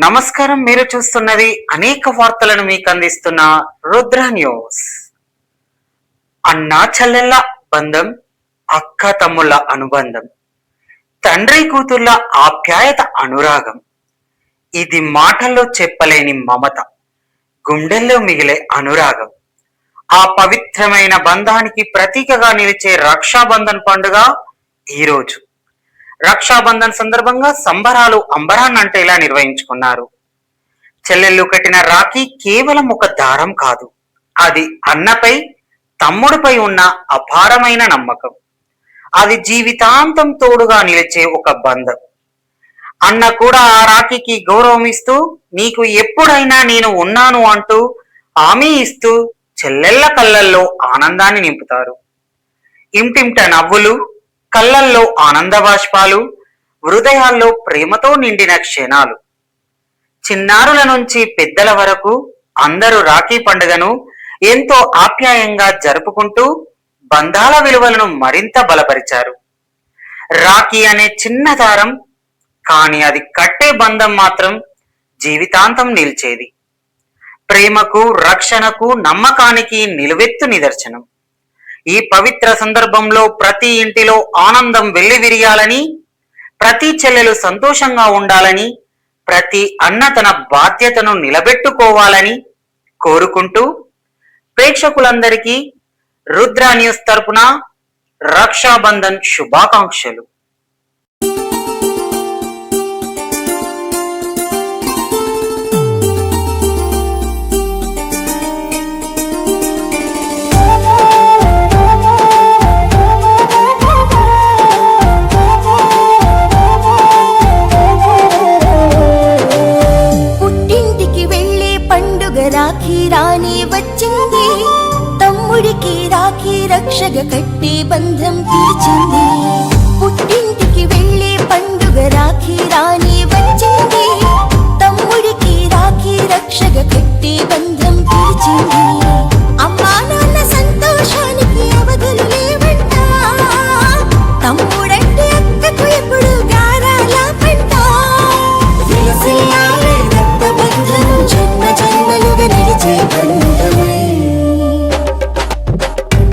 నమస్కారం. మీరు చూస్తున్నది అనేక వార్తలను మీకు అందిస్తున్న రుద్ర న్యూస్. అన్నా చెల్లెళ్ళ బంధం, అక్క తమ్ముళ్ళ అనుబంధం, తండ్రి కూతుళ్ళ ఆప్యాయత, అనురాగం, ఇది మాటల్లో చెప్పలేని మమత, గుండెల్లో మిగిలే అనురాగం. ఆ పవిత్రమైన బంధానికి ప్రతీకగా నిలిచే రక్షాబంధన్ పండుగ ఈరోజు. రక్షాబంధన్ సందర్భంగా సంబరాలు అంబరాన్నంటేలా నిర్వహించుకున్నారు. చెల్లెళ్ళు కట్టిన రాఖీ కేవలం ఒక దారం కాదు, అది అన్నపై తమ్ముడిపై ఉన్న అపారమైన నమ్మకం. అది జీవితాంతం తోడుగా నిలిచే ఒక బంధం. అన్న కూడా ఆ రాఖీకి గౌరవం ఇస్తూ, నీకు ఎప్పుడైనా నేను ఉన్నాను అంటూ హామీ ఇస్తూ చెల్లెళ్ళ కళ్ళల్లో ఆనందాన్ని నింపుతారు. ఇంటింట నవ్వులు, కళ్ళల్లో ఆనంద బాష్పాలు, హృదయాల్లో ప్రేమతో నిండిన క్షణాలు. చిన్నారుల నుంచి పెద్దల వరకు అందరూ రాఖీ పండుగను ఎంతో ఆప్యాయంగా జరుపుకుంటూ బంధాల విలువలను మరింత బలపరిచారు. రాఖీ అనే చిన్న దారం, కానీ అది కట్టే బంధం మాత్రం జీవితాంతం నిలిచేది. ప్రేమకు, రక్షణకు, నమ్మకానికి నిలువెత్తు నిదర్శనం. ఈ పవిత్ర సందర్భంలో ప్రతి ఇంటిలో ఆనందం వెల్లివిరియాలని, ప్రతి చెల్లెలు సంతోషంగా ఉండాలని, ప్రతి అన్న తన బాధ్యతను నిలబెట్టుకోవాలని కోరుకుంటూ ప్రేక్షకులందరికీ రుద్ర న్యూస్ తరపున రక్షాబంధన్ శుభాకాంక్షలు. రాఖీ రాణి వచ్చింది, తమ్ముడికి రాఖీ రక్షగ కట్టి బంధం తీర్చింది. పుట్టింటికి వెళ్ళే పండుగ రాఖీ రాణి వచ్చింది, తమ్ముడికి రాఖీ రక్షగ కట్టి బంధం తీర్చింది. అమ్మా నాన్న సంతోషానికి అవధులు లేవంట, తమ్ముడంటే అక్కకు ఎప్పుడు గారాల పంట.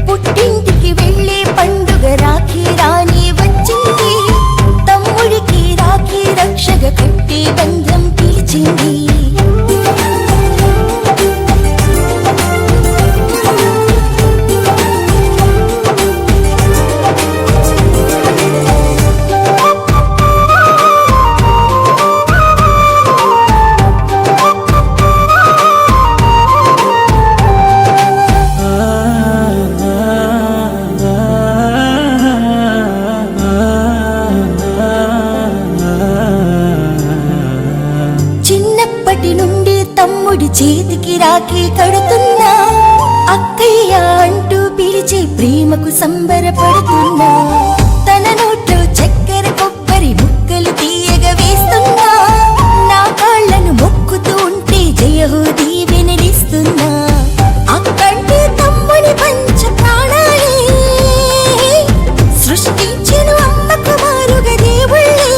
పుట్టింటికి వెళ్ళే పండుగ రాఖీ రాణి వచ్చింది, తమ్ముడికి రాఖీ రక్షగ కట్టి బంధం పిలిచింది. చేతికి రాఖీ కడుతున్నా, అక్కయ్య అంటూ పిలిచే ప్రేమకు సంబరపడుతున్నా. తన నోట్లో చక్కెర కొబ్బరి ముక్కలు తీయగా వేస్తున్నా, నా కాళ్లను మొక్కుతూ ఉంటే జయహో దీవెనలిస్తున్నా. అక్కంటే తమ్ముని పంచ ప్రాణాలే సృష్టించెను అమ్మ కుమారుగా దేవుళ్ళే.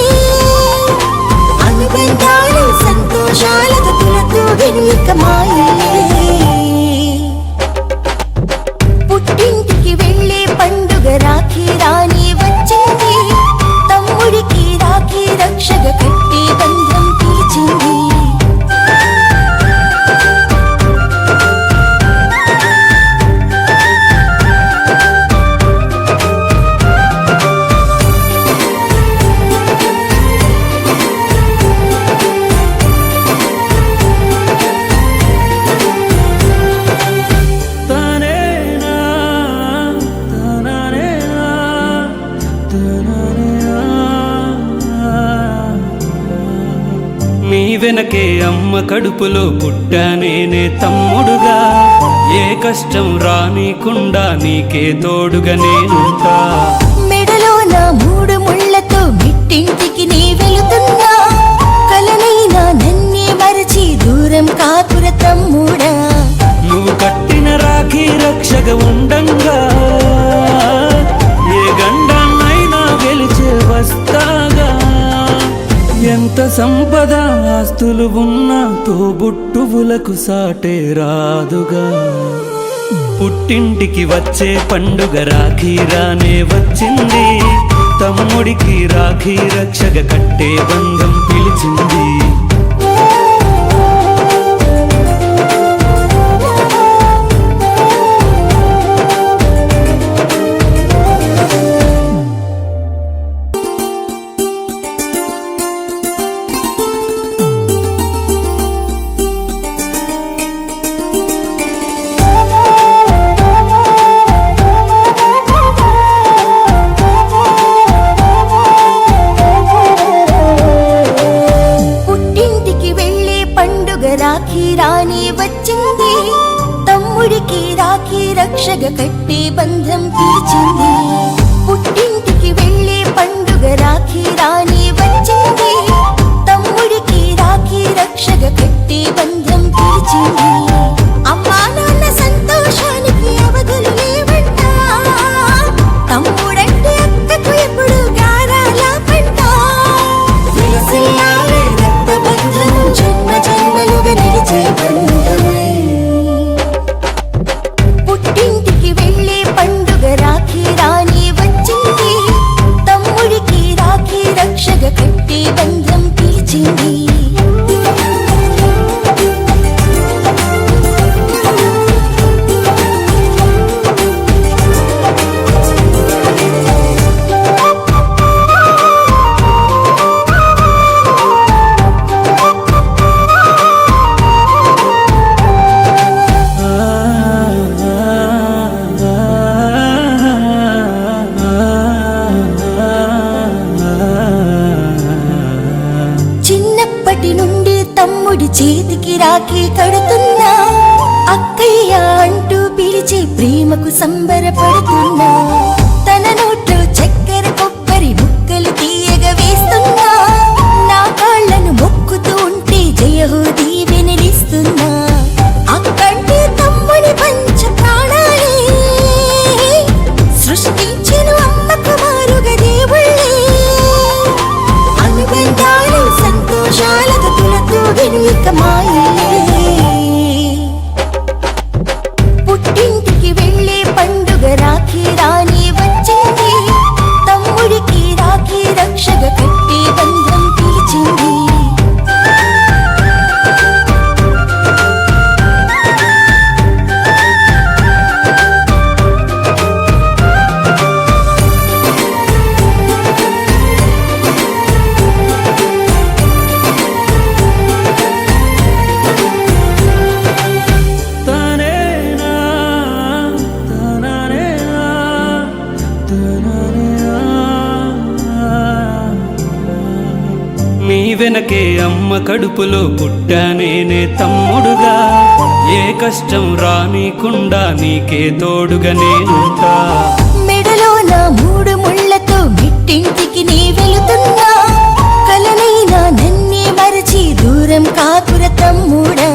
అనుబంధాలు సంతోషాలతో వెనుక మాయే. పుట్టింటికి వెళ్ళే పండుగ రాఖీ రాణి వచ్చింది, తమ్ముడికి రాఖీ రక్షగ కట్టి బంధం పిలిచింది. నీ వెనకే అమ్మ కడుపులో పుట్టా నేనే తమ్ముడుగా, ఏ కష్టం రానీకుండా నీకే తోడుగా నేనుంటా. మెడలో నా 3 ముళ్ళతో మిట్టింటికి నీ వెళుతున్నా, కలనైనా నన్నే మరచి దూరం కాకుర తమ్ముడా. నువ్వు కట్టిన రాఖీ రక్షగ ఉండంగా, ఏ గండాన్నైనా గెలిచే వస్తాగా. ఎంత ఎంత సంపద ఆస్తులు ఉన్నా తోబుట్టువులకు సాటే రాదుగా. పుట్టింటికి వచ్చే పండుగ రాఖీ రానే వచ్చింది, తమ్ముడికి రాఖీ రక్షగా కట్టే బంధం పిలిచింది. రాఖీ రాని వచ్చింది, తమ్ముడికి రాఖీ రక్షగా కట్టే బంధం పిలిచింది. పుట్టింటికి వెళ్ళే పండుగ రాఖీ రాని వచ్చింది, తమ్ముడికి రాఖీ రక్షగా కట్టే బంధం పిలిచింది. అమ్మా నాన్న సంతోషానికి అవధులు లేవంట, తమ్ముడంటే అక్కకు ఎప్పుడు గారాల పంట. విలసిల్లాలే రక్త బంధం జన్మ జన్మలుగా నిలిచే బంధమై. పుట్టింటికి వెళ్ళే పండుగ రాఖీ రాని వచ్చింది, తమ్ముడికి రాఖీ రక్షగా కట్టే బంధం పిలిచింది. చిన్నప్పటి నుండి తమ్ముడి చేతికి రాఖీ కడుతున్నా, అక్కయ్య అంటూ పిలిచే ప్రేమకు సంబరపడుతున్నా. తన నోట్లో చక్కెర కొబ్బరి ముక్కలు తీయగా వేస్తున్నా, నా కాళ్ళను మొక్కుతూ ఉంటే జయహో దీవెనలిస్తున్నా. అక్కంటే తమ్ముడి పంచ ప్రాణాలే, సృష్టించెను అమ్మ కుమారుగా దేవుళ్ళే. అనుబంధాలు సంతోషాలతో తులతూగెను ఇక మాయలే. పుట్టింటికి వెళ్ళే పండుగ రాఖీ రాని వచ్చింది, తమ్ముడికి రాఖీ రక్షగా కట్టే బంధం పిలిచింది. తనేనా తననేనా తననేనా. నీ వెనకే అమ్మ కడుపులో పుట్టానేనే తమ్ముడుగా, ఏ కష్టం రానీకుండా నీకే తోడుగా నేనుంటా. మెడలో నా 3 ముళ్ళతో మిట్టింటికి నీ వెళుతున్నా, కలనైనా నన్నే మరచి దూరం కాకుర తమ్ముడా.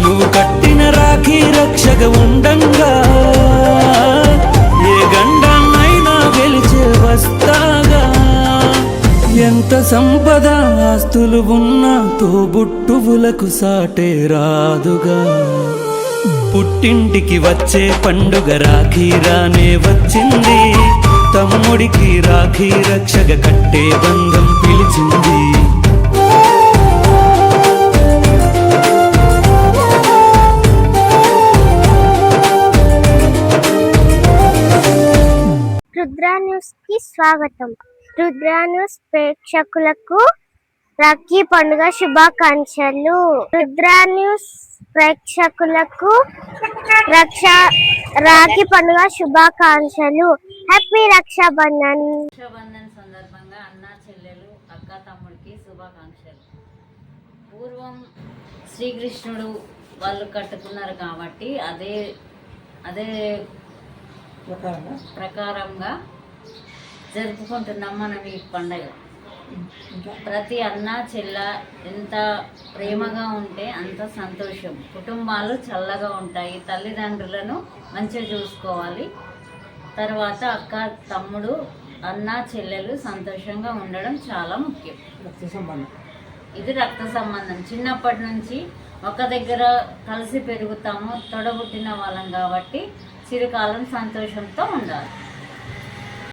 నువ్వు కట్టిన రాఖీ రక్షగా ఉండంగా, ఏ గండాన్నైనా గెలిచే వస్తాగా. ఎంత సంపద ఆస్తులు ఉన్నా తోబుట్టువులకు సాటే రాదుగా. పుట్టింటికి వచ్చే పండుగ రాఖీ రానే వచ్చింది, తమ్ముడికి రాఖీ రక్షగా కట్టే బంధం పిలిచింది. రుద్ర న్యూస్ కి స్వాగతం. రుద్ర న్యూస్ ప్రేక్షకులకు రాఖీ పండుగ శుభాకాంక్షలు. రుద్ర న్యూస్ ప్రేక్షకులకు రాఖీ పండుగ శుభాకాంక్షలు. హ్యాపీ రక్షాబంధన్. రక్షాబంధన్ సందర్భంగా అన్నా చెల్లెలు అక్క తమ్ముడికి శుభాకాంక్షలు. పూర్వం శ్రీకృష్ణుడు వాళ్ళు కట్టుకున్నారు కాబట్టి అదే ప్రకారంగా జరుపుకుంటున్నాం మనం ఈ పండగ. ప్రతి అన్న చెల్ల ఎంత ప్రేమగా ఉంటే అంత సంతోషం. కుటుంబాలు చల్లగా ఉంటాయి. తల్లిదండ్రులను మంచిగా చూసుకోవాలి. తర్వాత అక్క తమ్ముడు అన్న చెల్లెలు సంతోషంగా ఉండడం చాలా ముఖ్యం. ఇది రక్త సంబంధం. చిన్నప్పటి నుంచి ఒక దగ్గర కలిసి పెరుగుతాము, తొడబుట్టిన వాళ్ళం కాబట్టి చిరకాలం సంతోషంతో ఉండాలి.